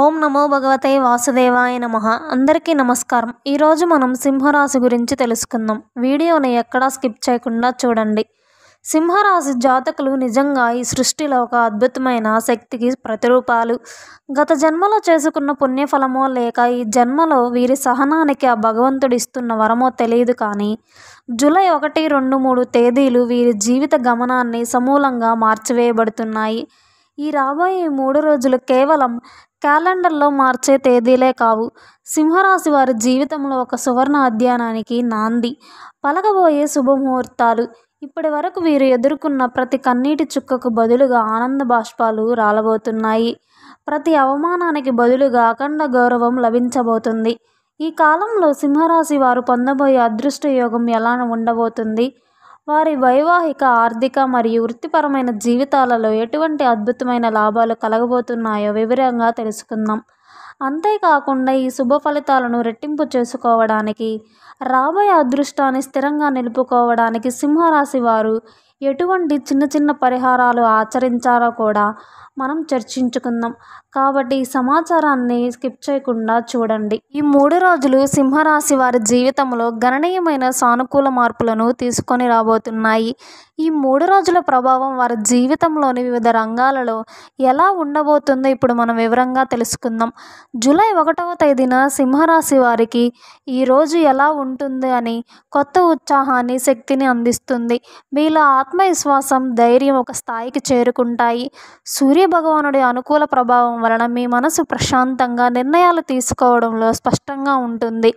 ఓం నమో భగవతే వాసుదేవాయ నమః. అందరికీ నమస్కారం. ఈరోజు మనం సింహరాశి గురించి తెలుసుకుందాం. వీడియోని ఎక్కడా స్కిప్ చేయకుండా చూడండి. సింహరాశి జాతకులు నిజంగా ఈ సృష్టిలో ఒక అద్భుతమైన శక్తికి ప్రతిరూపాలు. గత జన్మలో చేసుకున్న పుణ్యఫలమో లేక ఈ జన్మలో వీరి సహనానికి ఆ భగవంతుడు ఇస్తున్న వరమో తెలియదు, కానీ జూలై 1, 2, 3 తేదీలు వీరి జీవిత గమనాన్ని సమూలంగా మార్చివేయబడుతున్నాయి. ఈ రాబోయే 3 రోజులు కేవలం క్యాలెండర్లో మార్చే తేదీలే కావు, సింహరాశి వారి జీవితంలో ఒక సువర్ణ అధ్యాయానికి నాంది పలకబోయే శుభముహూర్తాలు. ఇప్పటి వరకు వీరు ఎదుర్కొన్న ప్రతి కన్నీటి చుక్కకు బదులుగా ఆనంద బాష్పాలు రాలబోతున్నాయి. ప్రతి అవమానానికి బదులుగా అఖండ గౌరవం లభించబోతుంది. ఈ కాలంలో సింహరాశి వారు పొందబోయే అదృష్ట యోగం ఎలా ఉండబోతుంది? వారి వైవాహిక, ఆర్థిక మరియు వృత్తిపరమైన జీవితాలలో ఎటువంటి అద్భుతమైన లాభాలు కలగబోతున్నాయో వివరంగా తెలుసుకుందాం. అంతేకాకుండా ఈ శుభ ఫలితాలను రెట్టింపు చేసుకోవడానికి, రాబోయే అదృష్టాన్ని స్థిరంగా నిలుపుకోవడానికి సింహరాశి వారు ఎటువంటి చిన్న చిన్న పరిహారాలు ఆచరించాలో కూడా మనం చర్చించుకుందాం. కాబట్టి ఈ సమాచారాన్ని స్కిప్ చేయకుండా చూడండి. ఈ 3 రోజులు సింహరాశి వారి జీవితంలో గణనీయమైన సానుకూల మార్పులను తీసుకొని రాబోతున్నాయి. ఈ 3 రోజుల ప్రభావం వారి జీవితంలోని వివిధ రంగాలలో ఎలా ఉండబోతుందో ఇప్పుడు మనం వివరంగా తెలుసుకుందాం. జూలై 1వ తేదీన సింహరాశి వారికి ఈ రోజు ఎలా ఉంటుంది అని కొత్త ఉత్సాహాన్ని, శక్తిని అందిస్తుంది. మీలో ఆత్మవిశ్వాసం, ధైర్యం ఒక స్థాయికి చేరుకుంటాయి. సూర్య భగవానుడి అనుకూల ప్రభావం వలన మీ మనసు ప్రశాంతంగా నిర్ణయాలు తీసుకోవడంలో స్పష్టంగా ఉంటుంది.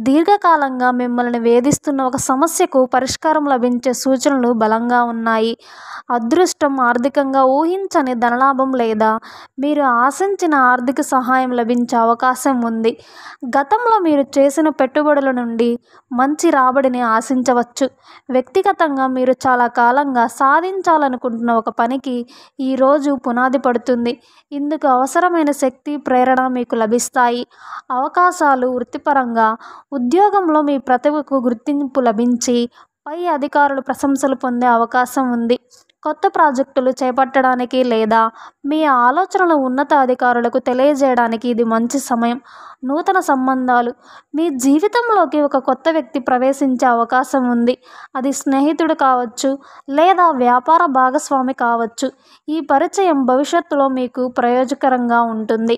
దీర్ఘకాలంగా మిమ్మల్ని వేధిస్తున్న ఒక సమస్యకు పరిష్కారం లభించే సూచనలు బలంగా ఉన్నాయి. అదృష్టం, ఆర్థికంగా ఊహించని ధనలాభం లేదా మీరు ఆశించిన ఆర్థిక సహాయం లభించే అవకాశం ఉంది. గతంలో మీరు చేసిన పెట్టుబడుల నుండి మంచి రాబడిని ఆశించవచ్చు. వ్యక్తిగతంగా మీరు చాలా కాలంగా సాధించాలనుకుంటున్న ఒక పనికి ఈరోజు పునాది పడుతుంది. ఇందుకు అవసరమైన శక్తి, ప్రేరణ మీకు లభిస్తాయి. అవకాశాలు, వృత్తిపరంగా ఉద్యోగంలో మీ ప్రతిభకు గుర్తింపు లభించి పై అధికారులు ప్రశంసలు పొందే అవకాశం ఉంది. కొత్త ప్రాజెక్టులు చేపట్టడానికి లేదా మీ ఆలోచనలు ఉన్నత అధికారులకు తెలియజేయడానికి ఇది మంచి సమయం. నూతన సంబంధాలు, మీ జీవితంలోకి ఒక కొత్త వ్యక్తి ప్రవేశించే అవకాశం ఉంది. అది స్నేహితుడు కావచ్చు లేదా వ్యాపార భాగస్వామి కావచ్చు. ఈ పరిచయం భవిష్యత్తులో మీకు ప్రయోజకరంగా ఉంటుంది.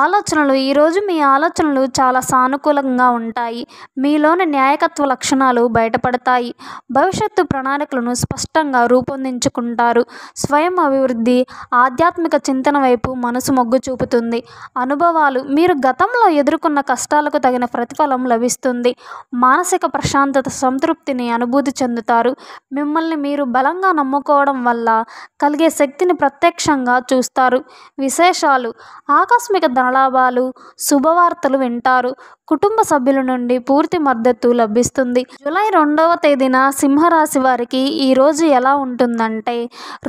ఆలోచనలు, ఈరోజు మీ ఆలోచనలు చాలా సానుకూలంగా ఉంటాయి. మీలోని న్యాయకత్వ లక్షణాలు బయటపడతాయి. భవిష్యత్తు ప్రణాళికలను స్పష్టంగా రూపొందించుకుంటారు. స్వయం అభివృద్ధి, ఆధ్యాత్మిక చింతన వైపు మనసు మొగ్గు చూపుతుంది. అనుభవాలు, మీరు గతంలో ఎదుర్కొన్న కష్టాలకు తగిన ప్రతిఫలం లభిస్తుంది. మానసిక ప్రశాంతత, సంతృప్తిని అనుభూతి చెందుతారు. మిమ్మల్ని మీరు బలంగా నమ్ముకోవడం వల్ల కలిగే శక్తిని ప్రత్యక్షంగా చూస్తారు. విశేషాలు, ఆకస్మిక ధనలాభాలు, శుభవార్తలు వింటారు. కుటుంబ సభ్యుల నుండి పూర్తి మద్దతు లభిస్తుంది. జూలై 2వ తేదీన సింహరాశి వారికి ఈరోజు ఎలా ఉంటుందంటే,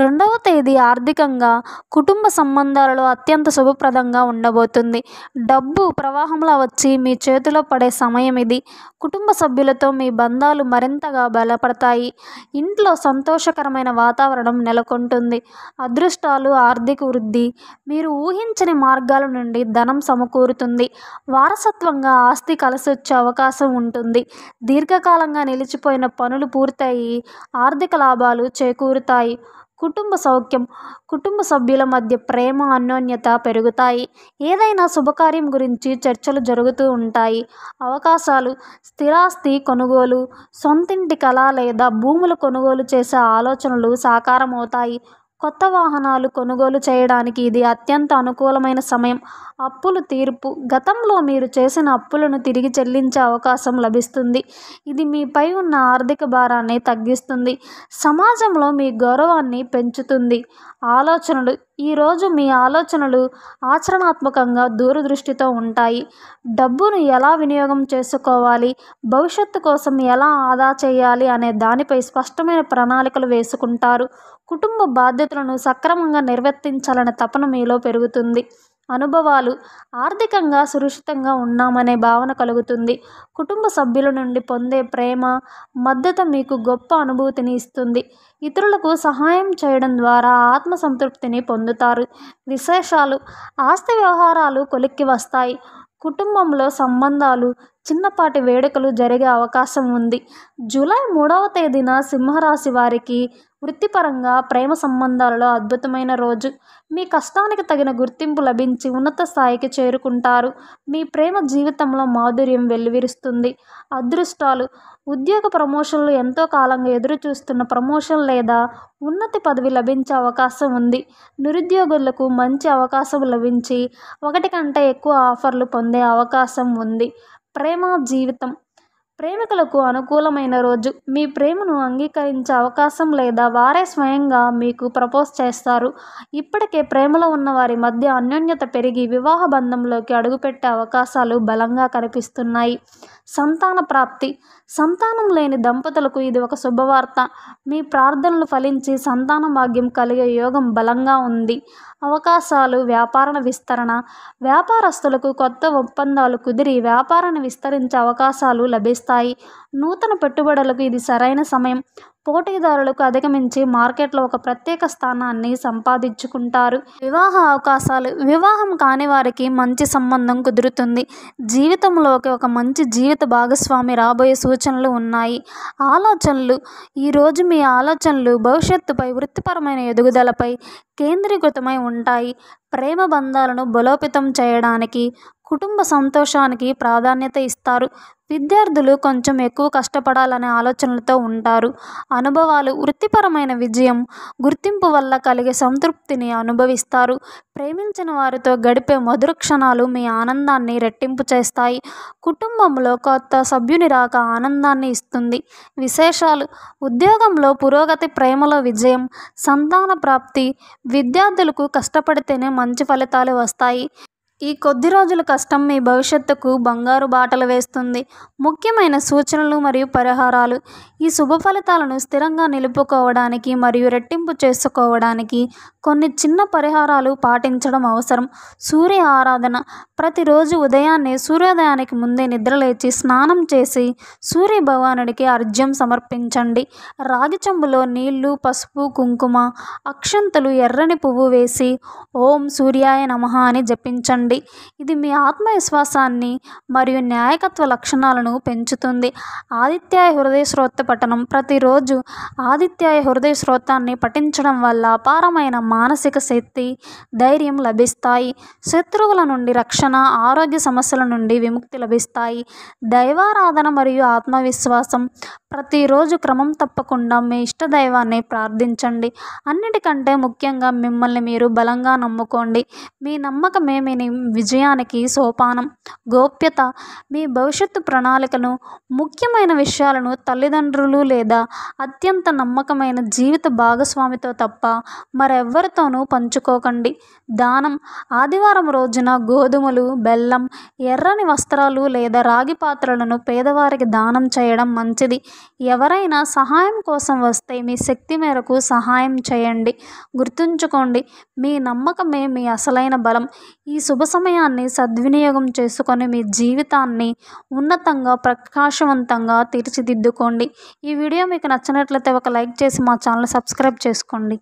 2వ తేదీ ఆర్థికంగా, కుటుంబ సంబంధాలలో అత్యంత శుభప్రదంగా ఉండబోతుంది. డబ్బు ప్రవాహంలా వచ్చి మీ చేతిలో పడే సమయం ఇది. కుటుంబ సభ్యులతో మీ బంధాలు మరింతగా బలపడతాయి. ఇంట్లో సంతోషకరమైన వాతావరణం నెలకొంటుంది. అదృష్టాలు, ఆర్థిక వృద్ధి, మీరు ఊహించని మార్గాల నుండి ధనం సమకూరుతుంది. వారసత్వంగా ఆస్తి కలిసొచ్చే అవకాశం ఉంటుంది. దీర్ఘకాలంగా నిలిచిపోయిన పనులు పూర్తయి ఆర్థిక లాభాలు చేకూరుతాయి. కుటుంబ సౌఖ్యం, కుటుంబ సభ్యుల మధ్య ప్రేమ, అన్యోన్యత పెరుగుతాయి. ఏదైనా శుభకార్యం గురించి చర్చలు జరుగుతూ ఉంటాయి. అవకాశాలు, స్థిరాస్తి కొనుగోలు, సొంతింటి కళ లేదా భూములు కొనుగోలు చేసే ఆలోచనలు సాకారమవుతాయి. కొత్త వాహనాలు కొనుగోలు చేయడానికి ఇది అత్యంత అనుకూలమైన సమయం. అప్పులు తీర్పు, గతంలో మీరు చేసిన అప్పులను తిరిగి చెల్లించే అవకాశం లభిస్తుంది. ఇది మీపై ఉన్న ఆర్థిక భారాన్ని తగ్గిస్తుంది. సమాజంలో మీ గౌరవాన్ని పెంచుతుంది. ఆలోచనలు, ఈరోజు మీ ఆలోచనలు ఆచరణాత్మకంగా, దూరదృష్టితో ఉంటాయి. డబ్బును ఎలా వినియోగం చేసుకోవాలి, భవిష్యత్తు కోసం ఎలా ఆదా చేయాలి అనే దానిపై స్పష్టమైన ప్రణాళికలు వేసుకుంటారు. కుటుంబ బాధ్యతలను సక్రమంగా నిర్వర్తించాలనే తపన మీలో పెరుగుతుంది. అనుభవాలు ఆర్థికంగా సురక్షితంగా ఉన్నామనే భావన కలుగుతుంది. కుటుంబ సభ్యుల నుండి పొందే ప్రేమ, మద్దతు మీకు గొప్ప అనుభూతిని ఇస్తుంది. ఇతరులకు సహాయం చేయడం ద్వారా ఆత్మసంతృప్తిని పొందుతారు. విశేషాలు ఆస్తి వ్యవహారాలు కొలిక్కి వస్తాయి. కుటుంబంలో సంబంధాలు, చిన్నపాటి వేడుకలు జరిగే అవకాశం ఉంది. జూలై 3వ తేదీన సింహరాశి వారికి వృత్తిపరంగా ప్రేమ సంబంధాలలో అద్భుతమైన రోజు. మీ కష్టానికి తగిన గుర్తింపు లభించి ఉన్నత స్థాయికి చేరుకుంటారు. మీ ప్రేమ జీవితంలో మాధుర్యం వెల్లివిరుస్తుంది. అదృష్టాలు ఉద్యోగ ప్రమోషన్లు ఎంతో కాలంగా ఎదురు చూస్తున్న ప్రమోషన్ లేదా ఉన్నతి పదవి లభించే అవకాశం ఉంది. నిరుద్యోగులకు మంచి అవకాశం లభించి 1 కంటే ఎక్కువ ఆఫర్లు పొందే అవకాశం ఉంది. ప్రేమ జీవితం ప్రేమికులకు అనుకూలమైన రోజు. మీ ప్రేమను అంగీకరించే అవకాశం లేదా వారే స్వయంగా మీకు ప్రపోజ్ చేస్తారు. ఇప్పటికే ప్రేమలో ఉన్న వారి మధ్య అన్యోన్యత పెరిగి వివాహ బంధంలోకి అడుగుపెట్టే అవకాశాలు బలంగా కనిపిస్తున్నాయి. సంతాన ప్రాప్తి సంతానం లేని దంపతులకు ఇది ఒక శుభవార్త. మీ ప్రార్థనలు ఫలించి సంతాన భాగ్యం కలిగే యోగం బలంగా ఉంది. అవకాశాలు వ్యాపార విస్తరణ వ్యాపారస్తులకు కొత్త ఒప్పందాలు కుదిరి వ్యాపారాన్ని విస్తరించే అవకాశాలు లభిస్తాయి. నూతన పెట్టుబడులకు ఇది సరైన సమయం. పోటీదారులకు అధిగమించి మార్కెట్లో ఒక ప్రత్యేక స్థానాన్ని సంపాదించుకుంటారు. వివాహ అవకాశాలు వివాహం కాని వారికి మంచి సంబంధం కుదురుతుంది. జీవితంలోకి ఒక మంచి జీవిత భాగస్వామి రాబోయే సూచనలు ఉన్నాయి. ఆలోచనలు ఈరోజు మీ ఆలోచనలు భవిష్యత్తుపై, వృత్తిపరమైన ఎదుగుదలపై కేంద్రీకృతమై ఉంటాయి. ప్రేమ బంధాలను బలోపేతం చేయడానికి, కుటుంబ సంతోషానికి ప్రాధాన్యత ఇస్తారు. విద్యార్థులు కొంచెం ఎక్కువ కష్టపడాలనే ఆలోచనలతో ఉంటారు. అనుభవాలు వృత్తిపరమైన విజయం, గుర్తింపు వల్ల కలిగే సంతృప్తిని అనుభవిస్తారు. ప్రేమించిన వారితో గడిపే మధుర క్షణాలు మీ ఆనందాన్ని రెట్టింపు చేస్తాయి. కుటుంబంలో కొత్త సభ్యుని రాక ఆనందాన్ని ఇస్తుంది. విశేషాలు ఉద్యోగంలో పురోగతి, ప్రేమలో విజయం, సంతాన ప్రాప్తి. విద్యార్థులకు కష్టపడితేనే మంచి ఫలితాలు వస్తాయి. ఈ కొద్ది రోజుల కష్టం మీ భవిష్యత్తుకు బంగారు బాటలు వేస్తుంది. ముఖ్యమైన సూచనలు మరియు పరిహారాలు ఈ శుభ ఫలితాలను స్థిరంగా నిలుపుకోవడానికి మరియు రెట్టింపు చేసుకోవడానికి కొన్ని చిన్న పరిహారాలు పాటించడం అవసరం. సూర్య ఆరాధన ప్రతిరోజు ఉదయాన్నే సూర్యోదయానికి ముందే నిద్రలేచి స్నానం చేసి సూర్య భగవానుడికి అర్ఘ్యం సమర్పించండి. రాగి చెంబులో నీళ్లు, పసుపు, కుంకుమ, అక్షంతలు, ఎర్రని పువ్వు వేసి ఓం సూర్యాయ నమః అని జపించండి. ఇది మీ ఆత్మవిశ్వాసాన్ని మరియు నాయకత్వ లక్షణాలను పెంచుతుంది. ఆదిత్యాయ హృదయ స్తోత్ర పఠనం ప్రతిరోజు ఆదిత్యాయ హృదయ స్తోత్రాన్ని పఠించడం వల్ల అపారమైన మానసిక శక్తి, ధైర్యం లభిస్తాయి. శత్రువుల నుండి రక్షణ, ఆరోగ్య సమస్యల నుండి విముక్తి లభిస్తాయి. దైవారాధన మరియు ఆత్మవిశ్వాసం ప్రతిరోజు క్రమం తప్పకుండా మీ ఇష్టదైవాన్ని ప్రార్థించండి. అన్నిటికంటే ముఖ్యంగా మిమ్మల్ని మీరు బలంగా నమ్ముకోండి. మీ నమ్మకమే మీ విజయానికి సోపానం. గోప్యత మీ భవిష్యత్తు ప్రణాళికను, ముఖ్యమైన విషయాలను తల్లిదండ్రులు లేదా అత్యంత నమ్మకమైన జీవిత భాగస్వామితో తప్ప మరెవ్వరితోనూ పంచుకోకండి. దానం ఆదివారం రోజున గోధుమలు, బెల్లం, ఎర్రని వస్త్రాలు లేదా రాగి పాత్రలను పేదవారికి దానం చేయడం మంచిది. ఎవరైనా సహాయం కోసం వస్తే మీ శక్తి మేరకు సహాయం చేయండి. గుర్తుంచుకోండి, మీ నమ్మకమే మీ అసలైన బలం. ఈ శుభ సమయాన్ని సద్వినియోగం చేసుకొని మీ జీవితాన్ని ఉన్నతంగా, ప్రకాశవంతంగా తీర్చిదిద్దుకోండి. ఈ వీడియో మీకు నచ్చినట్లయితే ఒక లైక్ చేసి మా ఛానల్ సబ్స్క్రైబ్ చేసుకోండి.